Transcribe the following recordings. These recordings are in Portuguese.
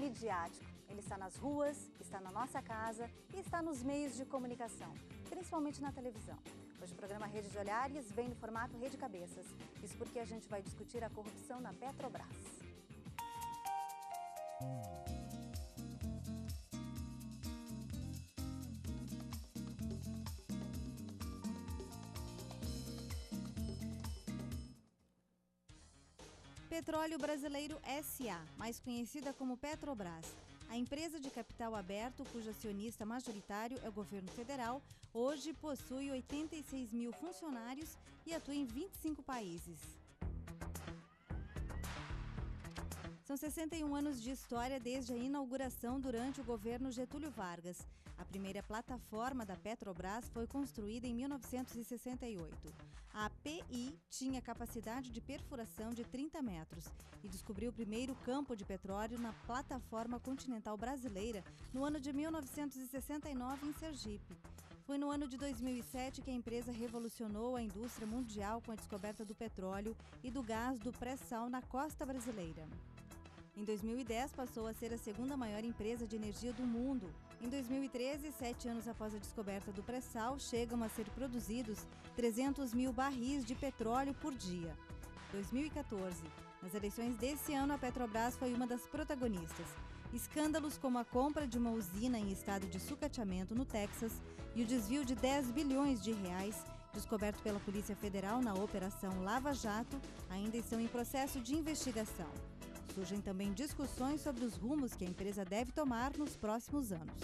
midiático. Ele está nas ruas, está na nossa casa e está nos meios de comunicação, principalmente na televisão. Hoje o programa Rede de Olhares vem no formato Rede Cabeças. Isso porque a gente vai discutir a corrupção na Petrobras. Petróleo Brasileiro S.A., mais conhecida como Petrobras. A empresa de capital aberto, cujo acionista majoritário é o governo federal, hoje possui 86 mil funcionários e atua em 25 países. São 61 anos de história desde a inauguração durante o governo Getúlio Vargas. A primeira plataforma da Petrobras foi construída em 1968. A API tinha capacidade de perfuração de 30 metros e descobriu o primeiro campo de petróleo na plataforma continental brasileira no ano de 1969 em Sergipe. Foi no ano de 2007 que a empresa revolucionou a indústria mundial com a descoberta do petróleo e do gás do pré-sal na costa brasileira. Em 2010, passou a ser a segunda maior empresa de energia do mundo. Em 2013, 7 anos após a descoberta do pré-sal, chegam a ser produzidos 300 mil barris de petróleo por dia. 2014. Nas eleições desse ano, a Petrobras foi uma das protagonistas. Escândalos como a compra de uma usina em estado de sucateamento no Texas e o desvio de 10 bilhões de reais, descoberto pela Polícia Federal na Operação Lava Jato, ainda estão em processo de investigação. Surgem também discussões sobre os rumos que a empresa deve tomar nos próximos anos.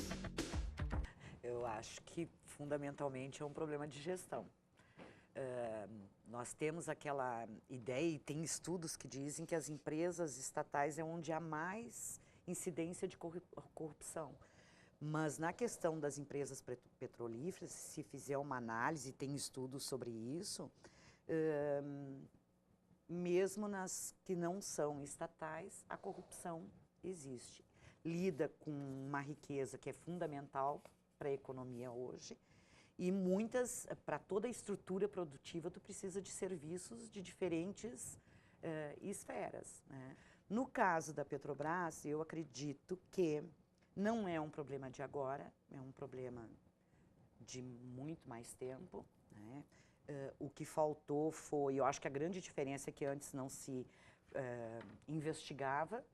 Eu acho que, fundamentalmente, é um problema de gestão. Nós temos aquela ideia, e tem estudos que dizem que as empresas estatais é onde há mais incidência de corrupção. Mas na questão das empresas petrolíferas, se fizer uma análise, tem estudos sobre isso, mesmo nas que não são estatais, a corrupção existe. Lida com uma riqueza que é fundamental para a economia hoje e muitas, para toda a estrutura produtiva, tu precisa de serviços de diferentes esferas, né? No caso da Petrobras, eu acredito que não é um problema de agora, é um problema de muito mais tempo, né? O que faltou foi, eu acho que a grande diferença é que antes não se investigava,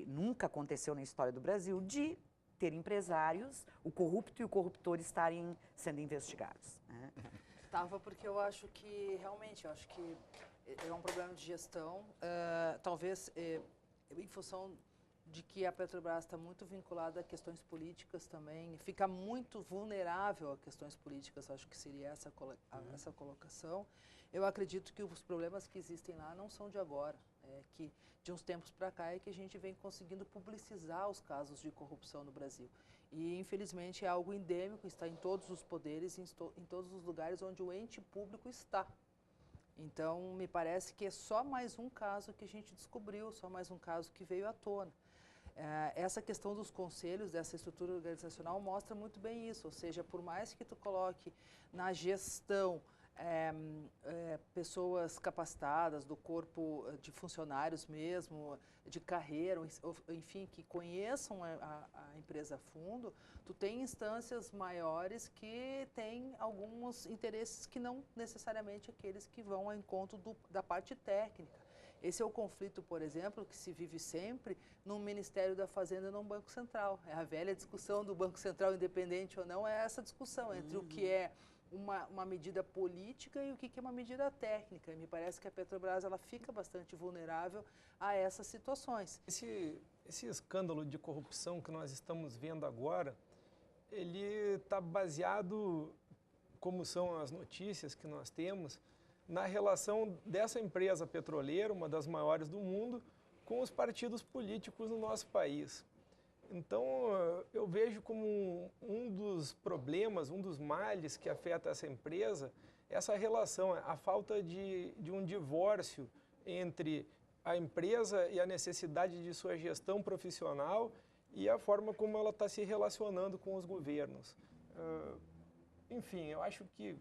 nunca aconteceu na história do Brasil de ter empresários, o corrupto e o corruptor estarem sendo investigados, né? Estava porque eu acho que, realmente, eu acho que é um problema de gestão, talvez em função de que a Petrobras está muito vinculada a questões políticas também, fica muito vulnerável a questões políticas, acho que seria essa colocação. Eu acredito que os problemas que existem lá não são de agora, que de uns tempos para cá é que a gente vem conseguindo publicizar os casos de corrupção no Brasil. E, infelizmente, é algo endêmico, está em todos os poderes, em todos os lugares onde o ente público está. Então, me parece que é só mais um caso que a gente descobriu, só mais um caso que veio à tona. Essa questão dos conselhos, dessa estrutura organizacional, mostra muito bem isso. Ou seja, por mais que tu coloque na gestão pessoas capacitadas, do corpo de funcionários mesmo, de carreira, enfim, que conheçam a empresa a fundo, tu tem instâncias maiores que têm alguns interesses que não necessariamente aqueles que vão ao encontro da parte técnica. Esse é o conflito, por exemplo, que se vive sempre no Ministério da Fazenda e no Banco Central. É a velha discussão do Banco Central independente ou não, é essa discussão entre o que é uma medida política e o que é uma medida técnica. E me parece que a Petrobras ela fica bastante vulnerável a essas situações. Esse escândalo de corrupção que nós estamos vendo agora, ele está baseado, como são as notícias que nós temos, na relação dessa empresa petroleira, uma das maiores do mundo, com os partidos políticos no nosso país. Então, eu vejo como um dos problemas, um dos males que afeta essa empresa, essa relação, a falta de um divórcio entre a empresa e a necessidade de sua gestão profissional e a forma como ela está se relacionando com os governos. Enfim, eu acho que,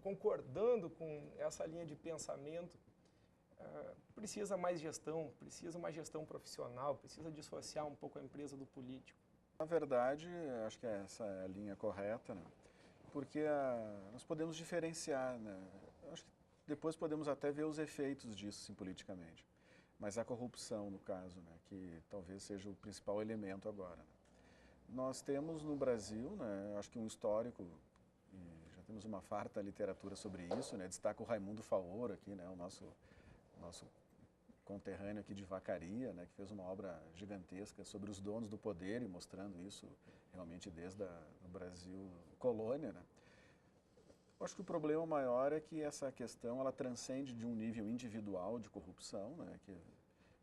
concordando com essa linha de pensamento, precisa mais gestão, precisa uma gestão profissional, precisa dissociar um pouco a empresa do político. Na verdade, acho que essa é a linha correta, né? Porque nós podemos diferenciar, né? Acho que depois podemos até ver os efeitos disso, sim, politicamente. Mas a corrupção, no caso, né, que talvez seja o principal elemento agora, né? Nós temos no Brasil, né, acho que um histórico, e já temos uma farta literatura sobre isso, né? Destaca o Raimundo Faoro aqui, né, o nosso conterrâneo aqui de Vacaria, né, que fez uma obra gigantesca sobre os donos do poder e mostrando isso realmente desde o Brasil colônia, né? Eu acho que o problema maior é que essa questão ela transcende de um nível individual de corrupção, né, que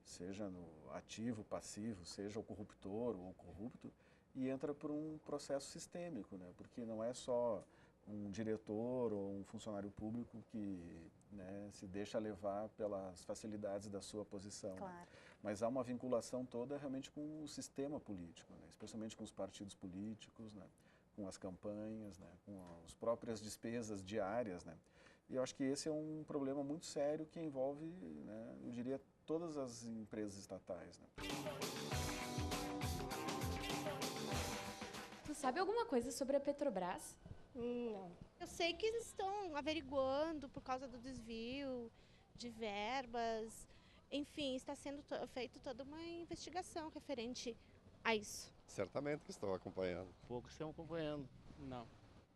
seja no ativo, passivo, seja o corruptor ou o corrupto, e entra por um processo sistêmico, né, porque não é só um diretor ou um funcionário público que, né, se deixa levar pelas facilidades da sua posição. Claro. Né? Mas há uma vinculação toda realmente com o sistema político, né? Especialmente com os partidos políticos, né? Com as campanhas, né? Com as próprias despesas diárias. Né? E eu acho que esse é um problema muito sério que envolve, né, eu diria, todas as empresas estatais. Né? Tu sabe alguma coisa sobre a Petrobras? Não. Eu sei que eles estão averiguando por causa do desvio de verbas. Enfim, está sendo feita toda uma investigação referente a isso. Certamente que estou acompanhando. Poucos estão acompanhando. Não.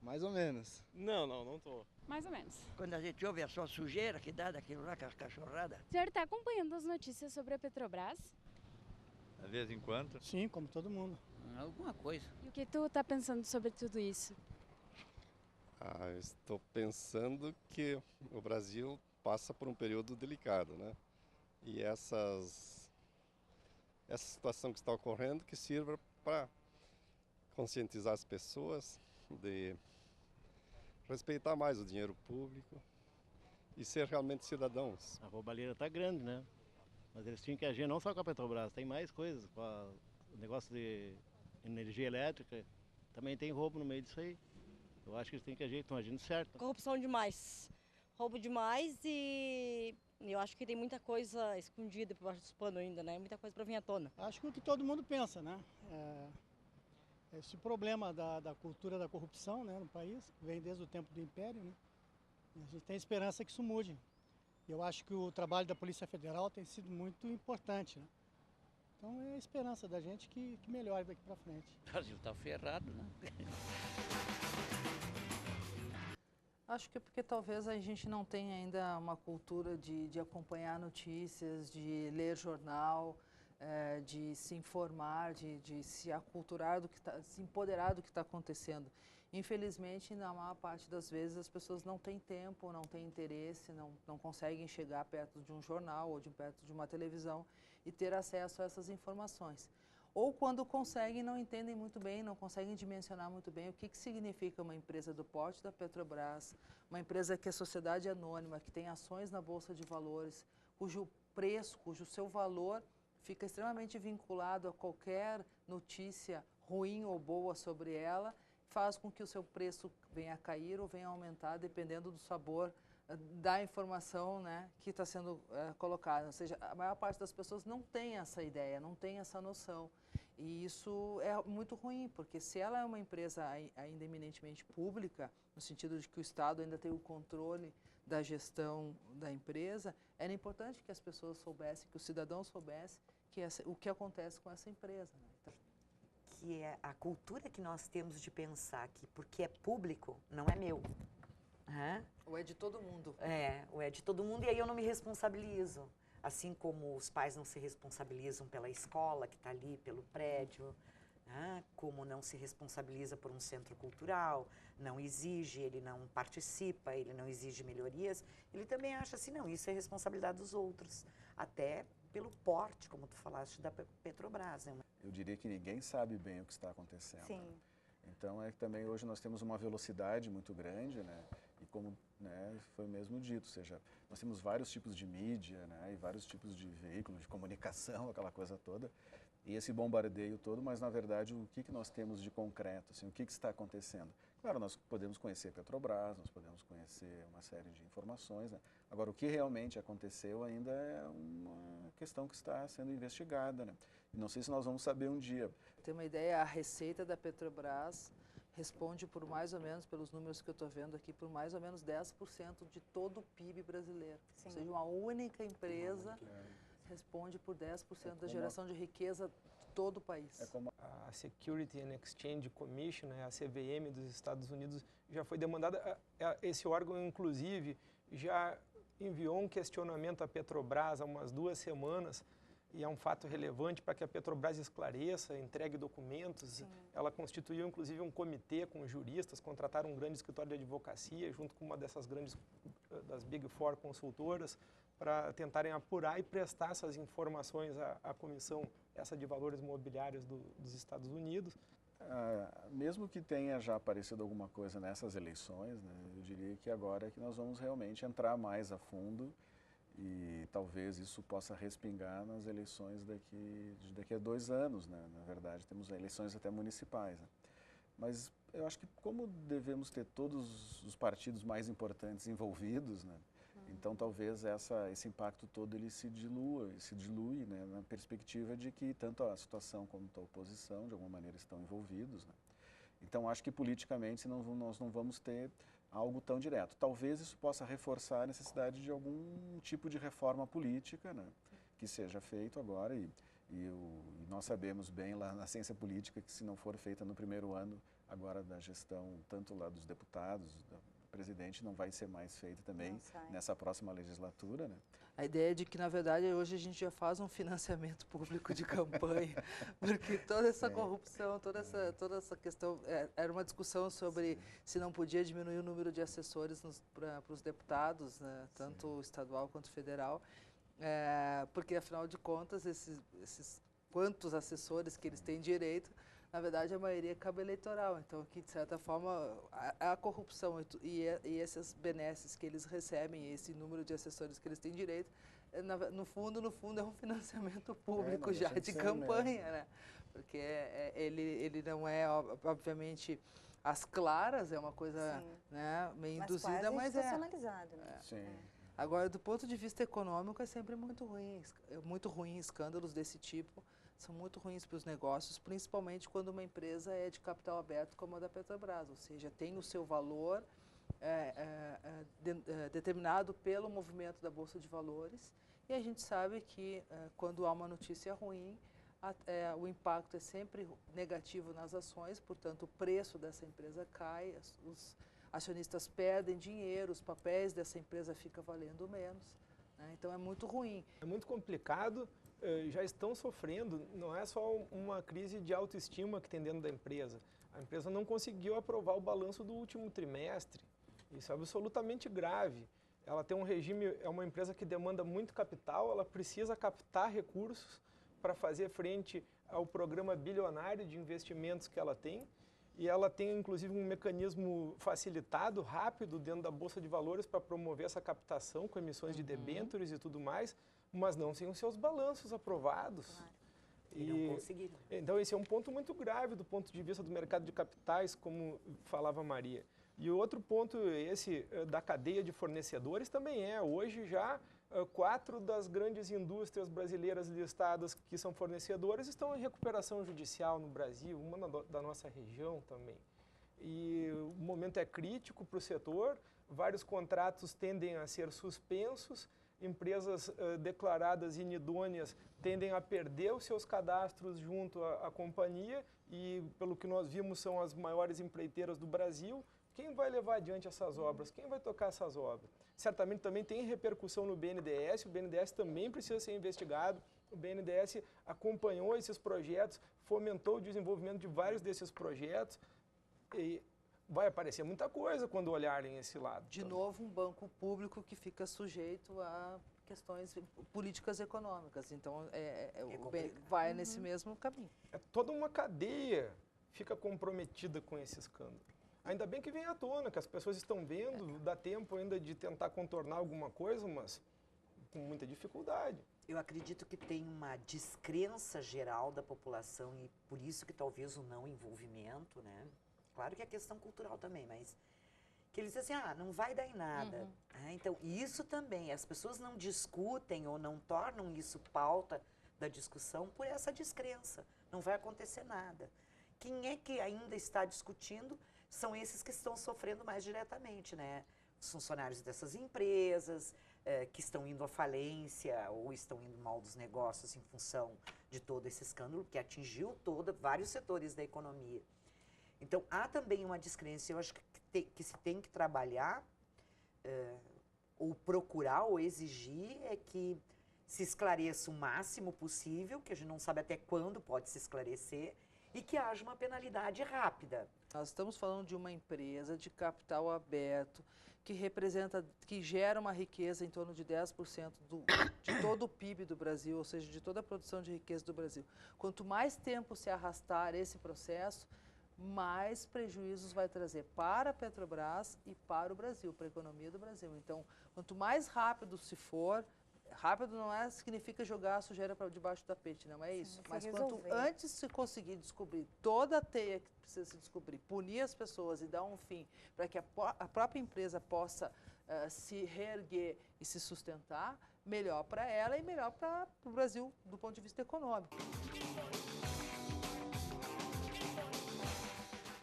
Mais ou menos. Não estou. Mais ou menos. Quando a gente ouve a só sujeira que dá daquilo lá, cachorrada. O senhor está acompanhando as notícias sobre a Petrobras? De vez em quando. Sim, como todo mundo. Alguma coisa. E o que tu está pensando sobre tudo isso? Estou pensando que o Brasil passa por um período delicado, né? E essa situação que está ocorrendo que sirva para conscientizar as pessoas de respeitar mais o dinheiro público e ser realmente cidadãos. A roubalheira está grande, né? Mas eles tinham que agir não só com a Petrobras, tem mais coisas. Com o negócio de energia elétrica, também tem roubo no meio disso aí. Eu acho que eles têm que agir, estão agindo certo. Corrupção demais, roubo demais e eu acho que tem muita coisa escondida por baixo dos panos ainda, né? Muita coisa para vir à tona. Acho que o que todo mundo pensa, né? Esse problema da cultura da corrupção, né, no país, vem desde o tempo do Império, né? E a gente tem esperança que isso mude. Eu acho que o trabalho da Polícia Federal tem sido muito importante, né? Então é a esperança da gente que melhore daqui para frente. O Brasil está ferrado, né? Acho que é porque talvez a gente não tenha ainda uma cultura de acompanhar notícias, de ler jornal, de se informar, de se aculturar do que se empoderar do que está acontecendo. Infelizmente, na maior parte das vezes, as pessoas não têm tempo, não têm interesse, não conseguem chegar perto de um jornal ou perto de uma televisão e ter acesso a essas informações. Ou quando conseguem, não entendem muito bem, não conseguem dimensionar muito bem o que significa uma empresa do porte da Petrobras, uma empresa que é sociedade anônima, que tem ações na Bolsa de Valores, cujo preço, cujo seu valor fica extremamente vinculado a qualquer notícia ruim ou boa sobre ela, faz com que o seu preço venha a cair ou venha a aumentar, dependendo do sabor da informação, né, que está sendo colocada. Ou seja, a maior parte das pessoas não tem essa ideia, não tem essa noção. E isso é muito ruim, porque se ela é uma empresa ainda eminentemente pública, no sentido de que o Estado ainda tem o controle da gestão da empresa, era importante que as pessoas soubessem, que o cidadão soubesse o que acontece com essa empresa. Né? Então, Que é a cultura que nós temos de pensar que porque é público, não é meu. ou é de todo mundo. Ou é de todo mundo e aí eu não me responsabilizo. Assim como os pais não se responsabilizam pela escola que está ali, pelo prédio, né? Como não se responsabiliza por um centro cultural, não exige, ele não participa, ele não exige melhorias, ele também acha assim, não, isso é responsabilidade dos outros. Até pelo porte, como tu falaste, da Petrobras. Né? Eu diria que ninguém sabe bem o que está acontecendo. Sim. Né? Então, é que também hoje nós temos uma velocidade muito grande, né? E como, né, foi mesmo dito, ou seja, nós temos vários tipos de mídia, né, e vários tipos de veículos de comunicação, aquela coisa toda, e esse bombardeio todo, mas na verdade o que nós temos de concreto, assim, o que está acontecendo? Claro, nós podemos conhecer a Petrobras, nós podemos conhecer uma série de informações, né? Agora, o que realmente aconteceu ainda é uma questão que está sendo investigada, né? E não sei se nós vamos saber um dia. Tem uma ideia, a receita da Petrobras responde por mais ou menos, pelos números que eu estou vendo aqui, por mais ou menos 10% de todo o PIB brasileiro. Sim. Ou seja, uma única empresa responde por 10% da geração de riqueza de todo o país. A Security and Exchange Commission, né, a CVM dos Estados Unidos, já foi demandada. Esse órgão, inclusive, já enviou um questionamento à Petrobras há umas 2 semanas, e é um fato relevante para que a Petrobras esclareça, entregue documentos. Sim. Ela constituiu, inclusive, um comitê com juristas, contrataram um grande escritório de advocacia, junto com uma dessas grandes, das Big Four consultoras, para tentarem apurar e prestar essas informações à Comissão, essa de Valores Mobiliários dos Estados Unidos. Mesmo que tenha já aparecido alguma coisa nessas eleições, né, eu diria que agora é que nós vamos realmente entrar mais a fundo e talvez isso possa respingar nas eleições daqui a 2 anos, né? Na verdade, temos eleições até municipais, né? Mas eu acho que como devemos ter todos os partidos mais importantes envolvidos, né? Então talvez esse impacto todo ele se dilui, né, na perspectiva de que tanto a situação como a oposição de alguma maneira estão envolvidos, né? Então acho que politicamente nós não vamos ter algo tão direto. Talvez isso possa reforçar a necessidade de algum tipo de reforma política, né, que seja feito agora e nós sabemos bem lá na ciência política que se não for feita no primeiro ano agora da gestão, tanto lá dos deputados, do presidente, não vai ser mais feita também nessa próxima legislatura, né? A ideia é de que, na verdade, hoje a gente já faz um financiamento público de campanha, porque toda essa corrupção, toda essa questão, era uma discussão sobre se não podia diminuir o número de assessores para os deputados, né, tanto estadual quanto federal, porque, afinal de contas, esses quantos assessores que eles têm direito, na verdade, a maioria cabe eleitoral. Então, que de certa forma, a corrupção e essas benesses que eles recebem, esse número de assessores que eles têm direito, no fundo, é um financiamento público já de campanha, né? Porque ele não é, obviamente, às claras, é uma coisa, né, meio induzida, mas institucionalizado, né? Sim. Agora, do ponto de vista econômico, é sempre muito ruim escândalos desse tipo. São muito ruins para os negócios, principalmente quando uma empresa é de capital aberto como a da Petrobras, ou seja, tem o seu valor determinado pelo movimento da Bolsa de Valores, e a gente sabe que quando há uma notícia ruim, o impacto é sempre negativo nas ações, portanto o preço dessa empresa cai, os acionistas perdem dinheiro, os papéis dessa empresa ficam valendo menos, né? Então é muito ruim. É muito complicado. Já estão sofrendo, não é só uma crise de autoestima que tem dentro da empresa. A empresa não conseguiu aprovar o balanço do último trimestre. Isso é absolutamente grave. Ela tem um regime, é uma empresa que demanda muito capital, ela precisa captar recursos para fazer frente ao programa bilionário de investimentos que ela tem. E ela tem, inclusive, um mecanismo facilitado, rápido, dentro da Bolsa de Valores para promover essa captação com emissões de debêntures e tudo mais, mas não sem os seus balanços aprovados. Claro. E não conseguiram. Então, esse é um ponto muito grave do ponto de vista do mercado de capitais, como falava a Maria. E o outro ponto, esse da cadeia de fornecedores, também hoje já 4 das grandes indústrias brasileiras listadas que são fornecedores estão em recuperação judicial no Brasil, uma da nossa região também. E o momento é crítico para o setor, vários contratos tendem a ser suspensos, empresas declaradas inidôneas tendem a perder os seus cadastros junto à companhia e, pelo que nós vimos, são as maiores empreiteiras do Brasil. Quem vai levar adiante essas obras? Quem vai tocar essas obras? Certamente também tem repercussão no BNDES, o BNDES também precisa ser investigado. O BNDES acompanhou esses projetos, fomentou o desenvolvimento de vários desses projetos e vai aparecer muita coisa quando olharem esse lado. De novo, um banco público que fica sujeito a questões políticas econômicas. Então, vai nesse mesmo caminho. Toda uma cadeia fica comprometida com esse escândalo. Ainda bem que vem à tona, que as pessoas estão vendo, dá tempo ainda de tentar contornar alguma coisa, mas com muita dificuldade. Eu acredito que tem uma descrença geral da população e por isso que talvez o não envolvimento, né? Claro que é questão cultural também, mas que eles dizem assim, não vai dar em nada. Então, isso também, as pessoas não discutem ou não tornam isso pauta da discussão por essa descrença. Não vai acontecer nada. Quem é que ainda está discutindo são esses que estão sofrendo mais diretamente, né? Os funcionários dessas empresas, que estão indo à falência ou estão indo mal dos negócios em função de todo esse escândalo que atingiu vários setores da economia. Então, há também uma descrença, eu acho que se tem que trabalhar, ou procurar, ou exigir, é que se esclareça o máximo possível, que a gente não sabe até quando pode se esclarecer, e que haja uma penalidade rápida. Nós estamos falando de uma empresa de capital aberto, que gera uma riqueza em torno de 10% de todo o PIB do Brasil, ou seja, de toda a produção de riqueza do Brasil. Quanto mais tempo se arrastar esse processo, mais prejuízos vai trazer para a Petrobras e para o Brasil, para a economia do Brasil. Então, quanto mais rápido se for, rápido não significa jogar a sujeira para debaixo do tapete, não é isso. Mas quanto antes se conseguir descobrir toda a teia que precisa se descobrir, punir as pessoas e dar um fim para que a própria empresa possa se reerguer e se sustentar, melhor para ela e melhor para o Brasil do ponto de vista econômico.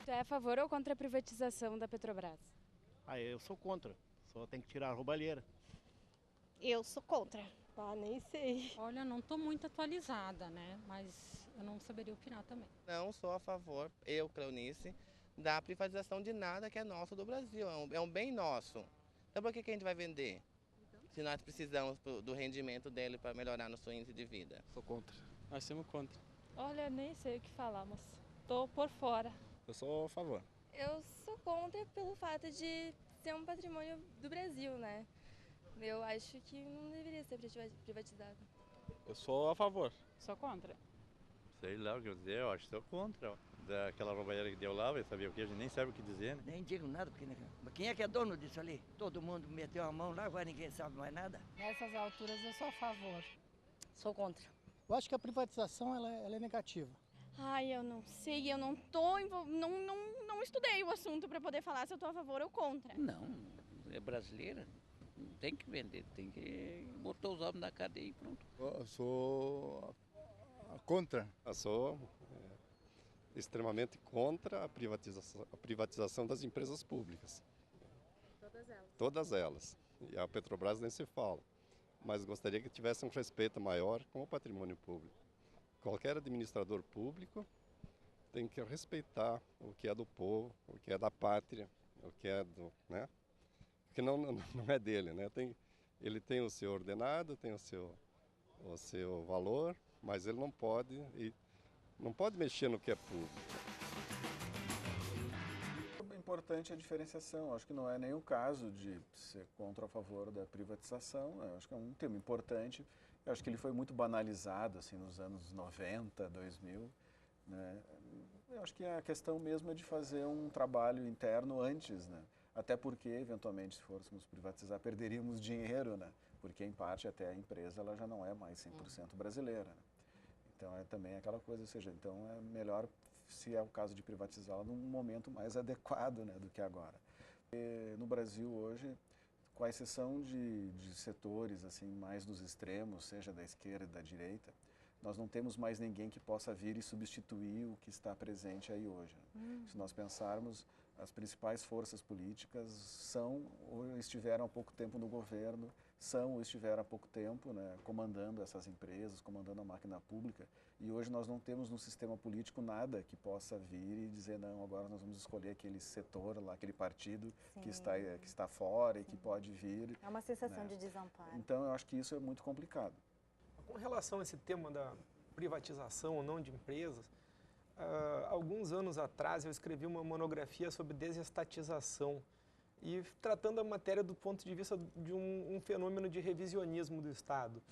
Tu é a favor ou contra a privatização da Petrobras? Eu sou contra. Só tem que tirar a roubalheira. Eu sou contra. Nem sei. Olha, não estou muito atualizada, né? Mas eu não saberia opinar também. Não sou a favor, eu, Cleonice, da privatização de nada que é nosso do Brasil. É um bem nosso. Então por que a gente vai vender? Se nós precisamos do rendimento dele para melhorar nosso índice de vida. Sou contra. Nós somos contra. Olha, nem sei o que falar, mas estou por fora. Eu sou a favor. Eu sou contra pelo fato de ser um patrimônio do Brasil, né? Eu acho que não deveria ser privatizado. Eu sou a favor. Sou contra. Sei lá o que eu dizer, eu acho que sou contra. Daquela roubalheira que deu lá, vai saber o que, a gente nem sabe o que dizer, né? Nem digo nada, porque quem é que é dono disso ali? Todo mundo meteu a mão lá, agora ninguém sabe mais nada. Nessas alturas eu sou a favor. Sou contra. Eu acho que a privatização ela é negativa. Ai, eu não sei, eu não estudei o assunto para poder falar se eu estou a favor ou contra. Não, é brasileira. Não tem que vender, tem que botar os homens na cadeia e pronto. Eu sou contra. Eu sou extremamente contra a privatização das empresas públicas. Todas elas? Todas elas. E a Petrobras nem se fala. Mas gostaria que tivesse um respeito maior com o patrimônio público. Qualquer administrador público tem que respeitar o que é do povo, o que é da pátria, o que é do... né? Porque não é dele, né? Ele tem o seu ordenado, tem o seu valor, mas ele não pode mexer no que é público. É importante a diferenciação. Acho que não é nem o caso de ser contra ou a favor da privatização. Acho que é um tema importante. Eu acho que ele foi muito banalizado assim nos anos 90, 2000. Né? Eu acho que a questão mesmo é de fazer um trabalho interno antes, né? Até porque, eventualmente, se fôssemos privatizar, perderíamos dinheiro, né? Porque, em parte, até a empresa ela já não é mais 100% brasileira. Né? Então, é também aquela coisa, ou seja, então é melhor, se é o caso de privatizá-la, num momento mais adequado, né, do que agora. E no Brasil, hoje, com a exceção de setores assim mais dos extremos, seja da esquerda e da direita, nós não temos mais ninguém que possa vir e substituir o que está presente aí hoje. Né? Se nós pensarmos, as principais forças políticas são ou estiveram há pouco tempo no governo, são ou estiveram há pouco tempo, né, comandando essas empresas, comandando a máquina pública. E hoje nós não temos no sistema político nada que possa vir e dizer, não, agora nós vamos escolher aquele setor lá, aquele partido que está fora e que pode vir. É uma sensação, né, de desamparo. Então eu acho que isso é muito complicado. Com relação a esse tema da privatização ou não de empresas, alguns anos atrás eu escrevi uma monografia sobre desestatização e tratando a matéria do ponto de vista de um fenômeno de revisionismo do Estado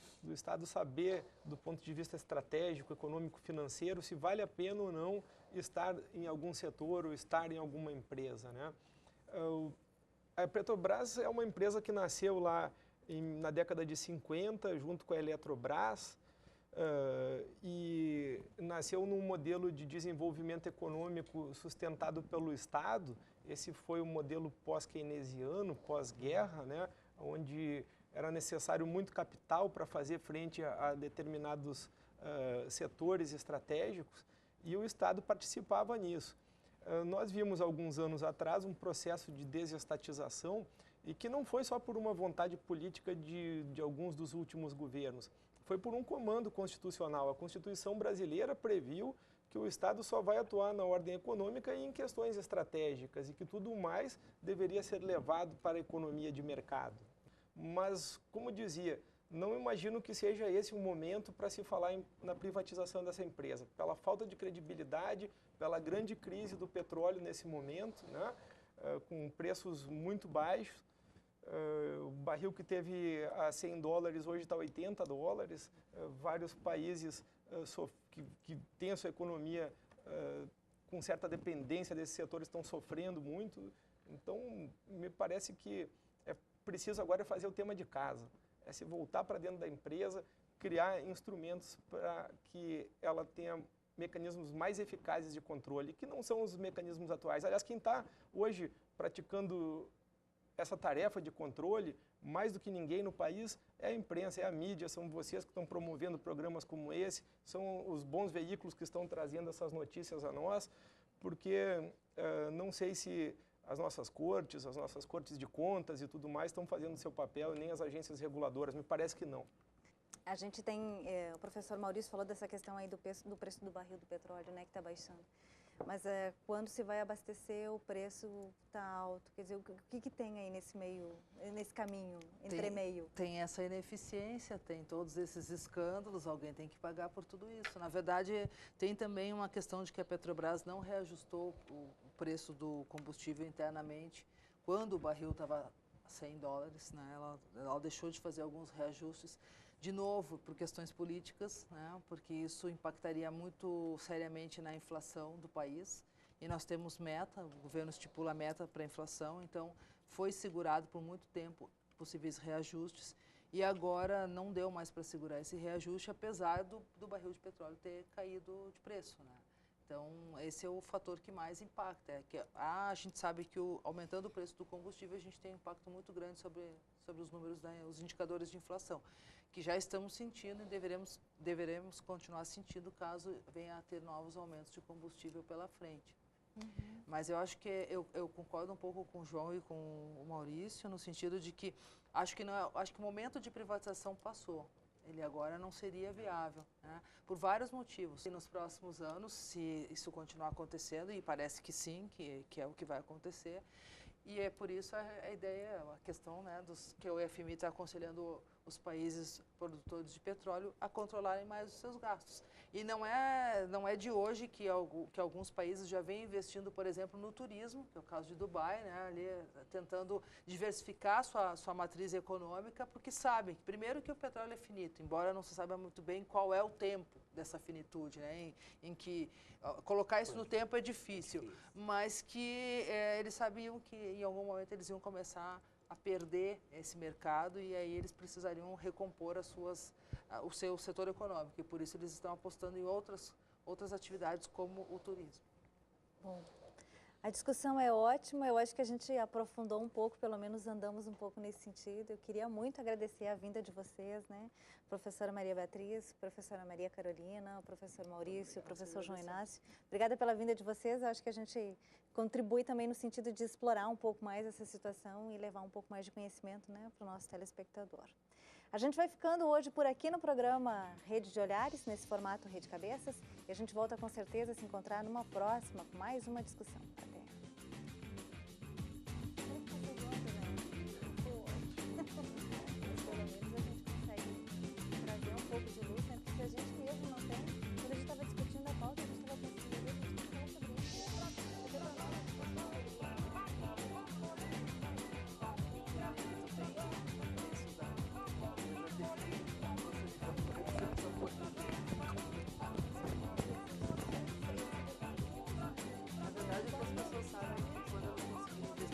saber, do ponto de vista estratégico, econômico, financeiro, se vale a pena ou não estar em algum setor ou estar em alguma empresa, né? A Petrobras é uma empresa que nasceu lá na década de 50, junto com a Eletrobras, e nasceu num modelo de desenvolvimento econômico sustentado pelo Estado. Esse foi o modelo pós-keynesiano, pós-guerra, né, onde era necessário muito capital para fazer frente a determinados setores estratégicos, e o Estado participava nisso. Nós vimos alguns anos atrás um processo de desestatização, e que não foi só por uma vontade política de alguns dos últimos governos, foi por um comando constitucional. A Constituição brasileira previu que o Estado só vai atuar na ordem econômica e em questões estratégicas, e que tudo mais deveria ser levado para a economia de mercado. Mas, como dizia, não imagino que seja esse o momento para se falar na privatização dessa empresa, pela falta de credibilidade, pela grande crise do petróleo nesse momento, né, com preços muito baixos. O barril que teve a $100 hoje está a $80. Vários países que têm a sua economia com certa dependência desses setores estão sofrendo muito. Então, me parece que é preciso agora fazer o tema de casa, é se voltar para dentro da empresa, criar instrumentos para que ela tenha mecanismos mais eficazes de controle, que não são os mecanismos atuais. Aliás, quem está hoje praticando essa tarefa de controle, mais do que ninguém no país, é a imprensa, é a mídia, são vocês que estão promovendo programas como esse, são os bons veículos que estão trazendo essas notícias a nós, porque não sei se as nossas cortes de contas e tudo mais estão fazendo o seu papel, nem as agências reguladoras, me parece que não. A gente tem, o professor Maurício falou dessa questão aí do preço do barril do petróleo, né, que está baixando. Mas quando se vai abastecer, o preço está alto. Quer dizer, o que tem aí nesse meio, nesse caminho, entremeio? Tem essa ineficiência, tem todos esses escândalos, alguém tem que pagar por tudo isso. Na verdade, tem também uma questão de que a Petrobras não reajustou o preço do combustível internamente quando o barril estava a $100, né? Ela deixou de fazer alguns reajustes. De novo, por questões políticas, né, porque isso impactaria muito seriamente na inflação do país. E nós temos meta, o governo estipula meta para a inflação, então foi segurado por muito tempo possíveis reajustes. E agora não deu mais para segurar esse reajuste, apesar do barril de petróleo ter caído de preço, né? Então, esse é o fator que mais impacta. É que a gente sabe que aumentando o preço do combustível, a gente tem um impacto muito grande sobre os números, né, os indicadores de inflação, que já estamos sentindo e deveremos continuar sentindo caso venha a ter novos aumentos de combustível pela frente. Uhum. Mas eu acho que eu concordo um pouco com o João e com o Maurício, no sentido de que acho que o momento de privatização passou. Ele agora não seria viável, né? Por vários motivos. E nos próximos anos, se isso continuar acontecendo, e parece que sim, que é o que vai acontecer, e é por isso a ideia, a questão, né, que o FMI está aconselhando os países produtores de petróleo a controlarem mais os seus gastos. E não é de hoje que alguns países já vêm investindo, por exemplo, no turismo, que é o caso de Dubai, né, ali tentando diversificar sua matriz econômica, porque sabem, primeiro, que o petróleo é finito, embora não se saiba muito bem qual é o tempo dessa finitude, né, em que colocar isso no tempo é difícil, mas que eles sabiam que em algum momento eles iam começar a perder esse mercado e aí eles precisariam recompor o seu setor econômico, e por isso eles estão apostando em outras atividades como o turismo. Bom, a discussão é ótima, eu acho que a gente aprofundou um pouco, pelo menos andamos um pouco nesse sentido. Eu queria muito agradecer a vinda de vocês, né? Professora Maria Beatriz, professora Maria Carolina, o professor Maurício, o professor João Inácio. Obrigada pela vinda de vocês, eu acho que a gente contribui também no sentido de explorar um pouco mais essa situação e levar um pouco mais de conhecimento, né, para o nosso telespectador. A gente vai ficando hoje por aqui no programa Rede de Olhares, nesse formato Rede Cabeças, e a gente volta com certeza a se encontrar numa próxima, com mais uma discussão.